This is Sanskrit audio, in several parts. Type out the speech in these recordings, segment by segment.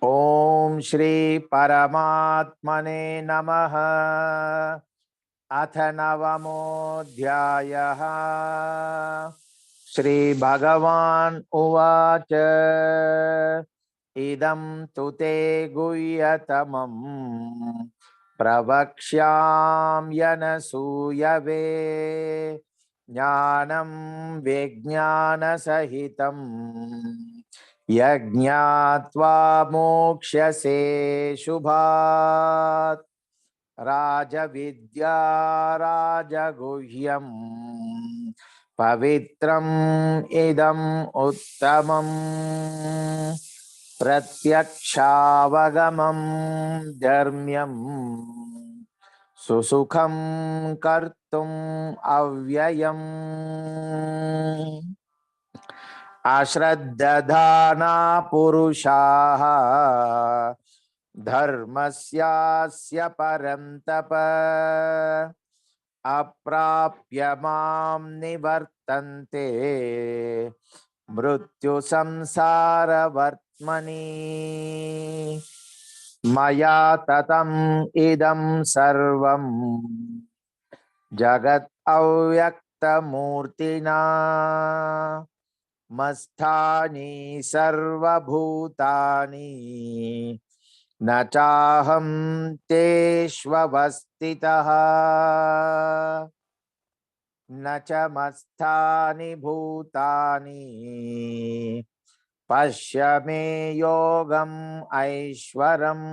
ओम श्री परमात्मने नमः। अथ नवमोऽध्यायः। श्री भगवान् उवाच इदं तु ते गुह्यतमं प्रवक्ष्याम्यनसूयवे ज्ञानं विज्ञानसहितं यज्ञात्वा मोक्ष्यसे शुभात्। राजविद्या राजगुह्यम् पवित्रम् इदम् उत्तमम् प्रत्यक्षावगमम् धर्म्यम् सुसुखं कर्तुम् अव्ययम्। अश्रद्धधाना पुरुषाः धर्मस्यास्य परन्तप अप्राप्य मां निवर्तन्ते मृत्यु संसारवर्त्मनि। मया ततम् इदं सर्वं जगत् अव्यक्तमूर्तिना मत्स्थानि सर्वभूतानि न चाहं तेष्वस्थितः न च मत्स्थानि भूतानि पश्य मे योगम् ऐश्वरम्।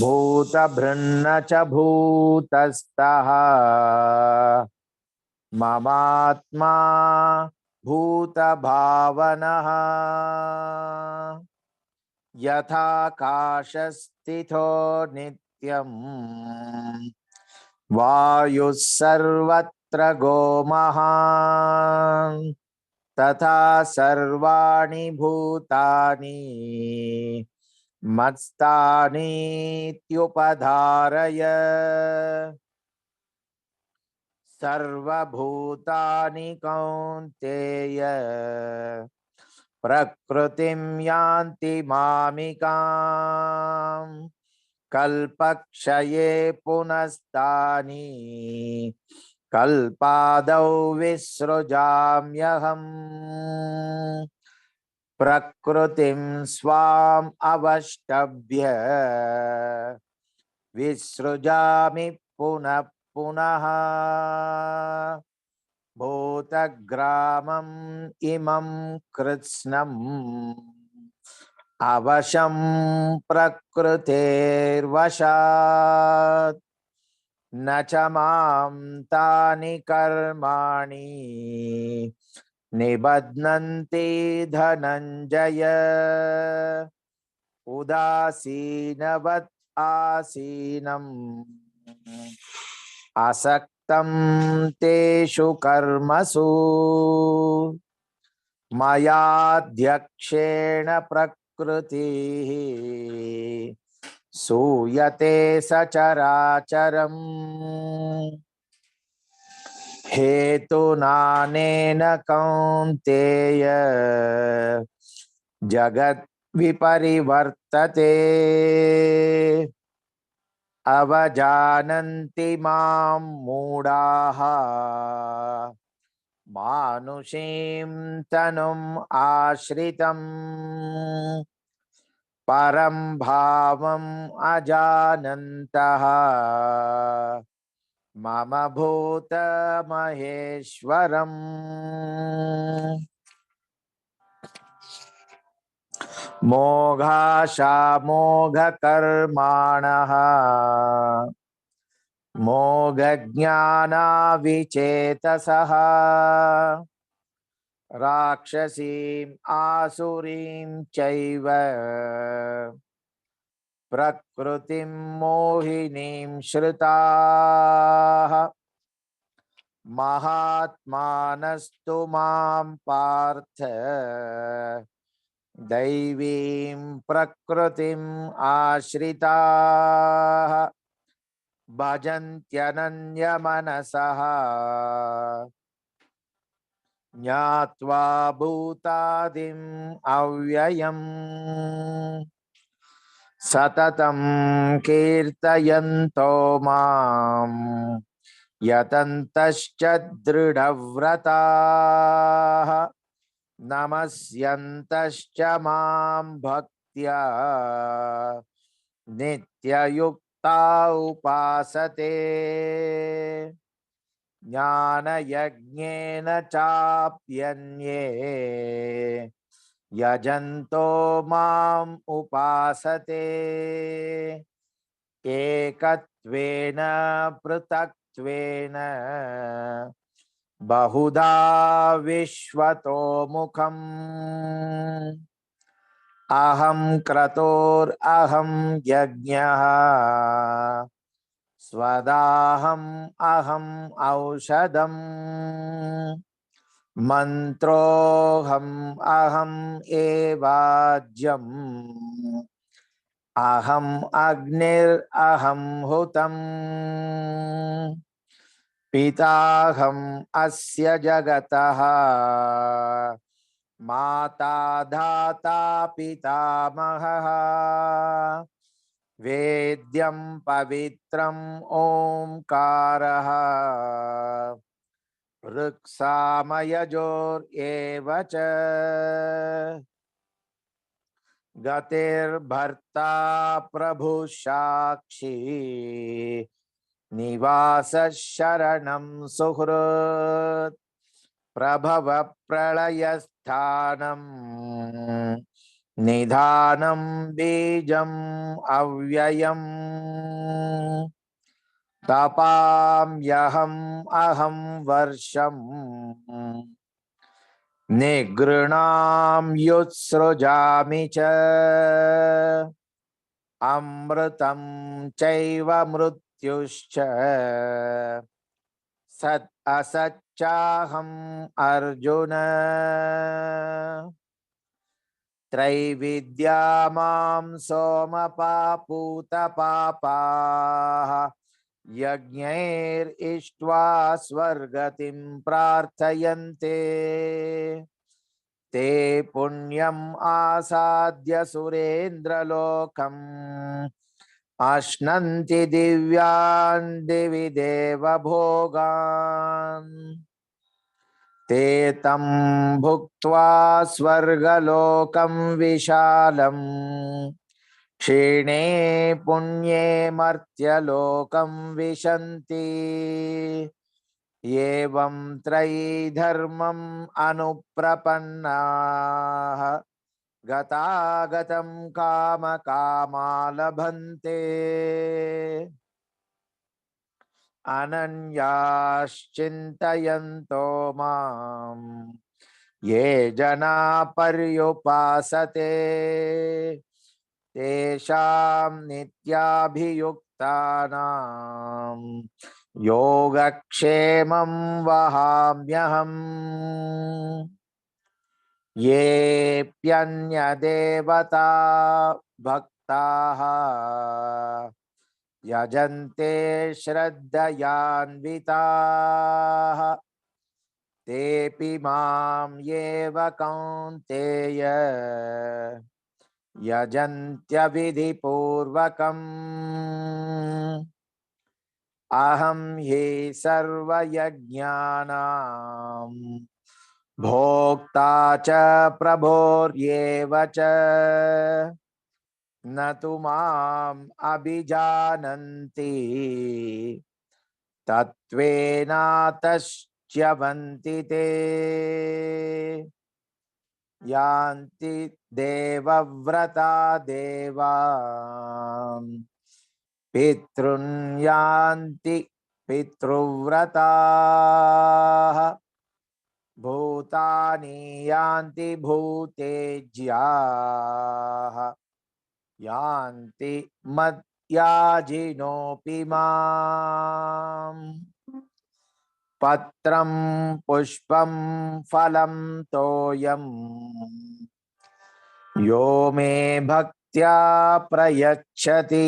भूतभृन्न च भूतस्थः ममात्मा भूतभावनः यथाकाशस्थितो नित्यम् वायुः सर्वत्र गोमहान् तथा सर्वाणि भूतानि मत्स्थानीत्युपधारय। सर्वभूतानि कौन्तेय प्रकृतिं यान्ति मामिकाम् कल्पक्षये पुनस्तानि कल्पादौ विसृजाम्यहम्। प्रकृतिं स्वाम् अवष्टभ्य विसृजामि पुनः पुनः। भूतग्रामम् इमं कृत्स्नम् अवशं प्रकृतेर्वशात् न च मां तानि कर्माणि निबध्नन्ति धनञ्जय। उदासीनवत् आसीनम् असक्तं तेषु कर्मसु मयाध्यक्षेण प्रकृतिः सूयते सचराचरम्। हेतुनानेन कौन्तेय जगत् विपरिवर्तते अवजानन्ति मां मूढाः मानुषीं तनुम् आश्रितम् परं भावम् अजानन्तः मम भूतमहेश्वरम्। मोघाशामोघकर्माणः मोघज्ञानाविचेतसः राक्षसीम् आसुरीं चैव प्रकृतिं मोहिनीं श्रिताः। महात्मानस्तु मां पार्थ दैवीं प्रकृतिम् आश्रिताः भजन्त्यनन्यमनसः ज्ञात्वा भूतादिम् अव्ययम् सततं कीर्तयन्तो माम् यतन्तश्च दृढव्रताः नमस्यन्तश्च मां भक्त्या नित्ययुक्ता उपासते ज्ञानयज्ञेन चाप्यन्ये यजन्तो माम् उपासते एकत्वेन पृथक्त्वेन बहुधा विश्वतो मुखम् अहं क्रतोर्अहं यज्ञः स्वदाहम् अहम् औषधम् मन्त्रोऽहम् अहम् एवाज्यम् अहम् अग्निरहं हुतम् पिताहम् अस्य जगतः माता धाता पितामहः वेद्यं पवित्रम् ओंकारः ऋक्सामयजोर्एव च गतिर्भर्ता प्रभुः साक्षी निवासः शरणं सुहृत् प्रभव प्रलयस्थानं निधानं बीजम् अव्ययम् तपाम्यहम् अहं वर्षम् निगृणाम्युत्सृजामि च अमृतं चैव मृत्युश्च सत् असच्चाहम् अर्जुन त्रैविद्या मां सोमपापूतपापाः यज्ञैरिष्ट्वा स्वर्गतिं प्रार्थयन्ते ते पुण्यम् आसाद्य सुरेन्द्रलोकम् अश्नन्ति दिव्यान् दिवि देव भोगान् ते तं भुक्त्वा स्वर्गलोकं विशालम् क्षीणे पुण्ये मर्त्यलोकं विशन्ति एवं त्रयी धर्मम् अनुप्रपन्नाः गतागतं कामकामा लभन्ते अनन्याश्चिन्तयन्तो माम् ये जना पर्युपासते तेषां नित्याभियुक्तानां योगक्षेमं वहाम्यहम् येऽप्यन्यदेवता भक्ताः यजन्ते श्रद्धयान्विताः तेऽपि मां एव कौन्तेय यजन्त्यविधिपूर्वकम् अहं हि सर्वयज्ञानां भोक्ता च प्रभोर्येव च न तु माम् अभिजानन्ति तत्त्वेनातश्च्यवन्ति ते यान्ति देवव्रता देवान् पितॄन् यान्ति पितृव्रताः भूतानि यान्ति भूतेज्याः यान्ति मद्याजिनोऽपि माम् पत्रं पुष्पं फलं तोयं यो मे भक्त्या प्रयच्छति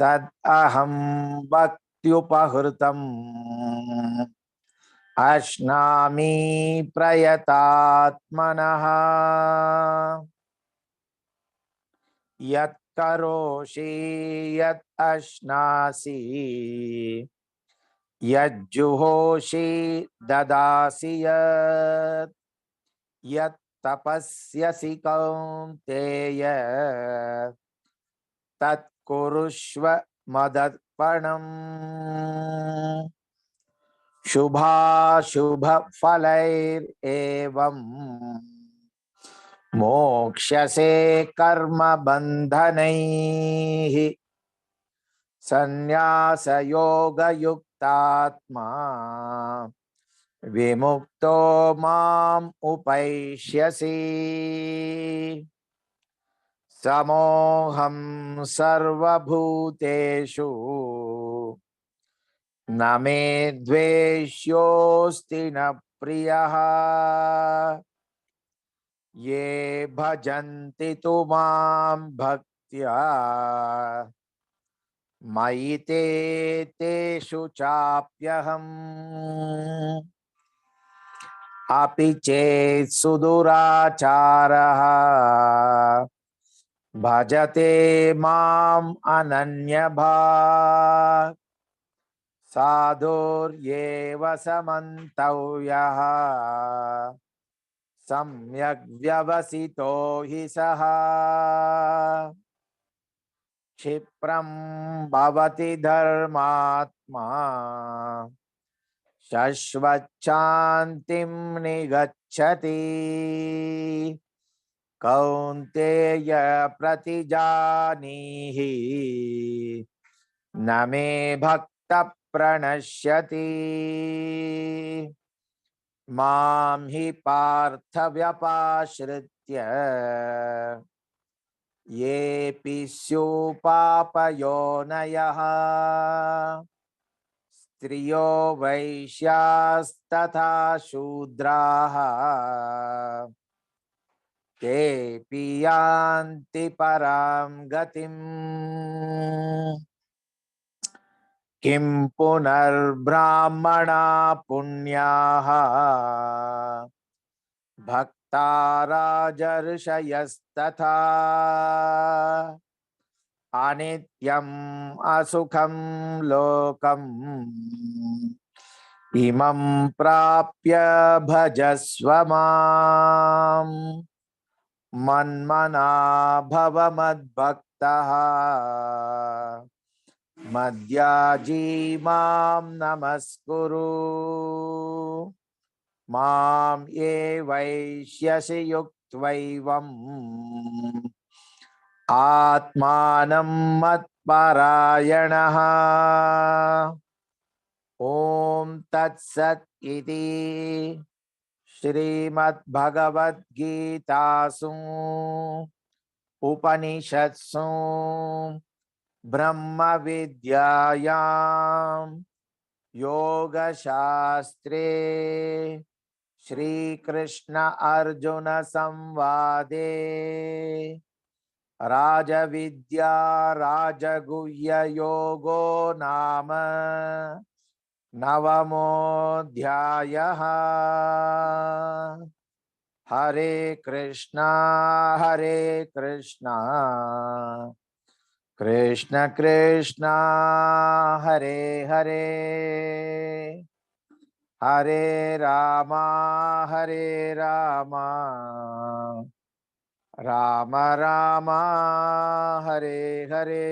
तद् अहं भक्त्युपहृतम् अश्नामि प्रयतात्मनः यत् करोषि यत् अश्नासि यज्जुहोषि ददासि यत् यत् तपस्यसि कौन्तेय तत् कुरुष्व मदर्पणम् शुभाशुभफलैरेवम् मोक्ष्यसे कर्मबन्धनैः सन्न्यासयोगयुक्तात्मा विमुक्तो माम् उपैष्यसि समोऽहं सर्वभूतेषु न मे द्वेष्योऽस्ति न प्रियः ये भजन्ति तु मां भक्त्या मयि ते तेषु चाप्यहम् अपि चेत् सुदुराचारः भजते माम् अनन्यभाक् साधुर्येव समन्तव्यः सम्यग् व्यवसितो हि सः क्षिप्रं भवति धर्मात्मा शश्वच्छान्तिं निगच्छति कौन्तेय प्रतिजानीहि न मे भक्तः प्रणश्यति मां हि पार्थ व्यपाश्रित्य येऽपि स्युपापयोनयः स्त्रियो वैश्यास्तथा शूद्राः तेऽपि यान्ति परां गतिम् किं पुनर्ब्राह्मणा पुण्याः भक्ता राजर्षयस्तथा अनित्यम् असुखं लोकम् इमं प्राप्य भजस्व माम् मन्मना भव मद्भक्तः मद्याजी मां नमस्कुरु मां ये वैष्यसि युक्त्वैवम् आत्मानं मत्परायणः ॐ तत्सत् इति श्रीमद्भगवद्गीतासु उपनिषत्सु ब्रह्मविद्यायां योगशास्त्रे श्रीकृष्ण अर्जुन संवादे राजविद्या राजगुह्य योगो नाम नवमोऽध्यायः। हरे कृष्णा कृष्ण कृष्ण हरे हरे हरे रामा राम राम हरे हरे।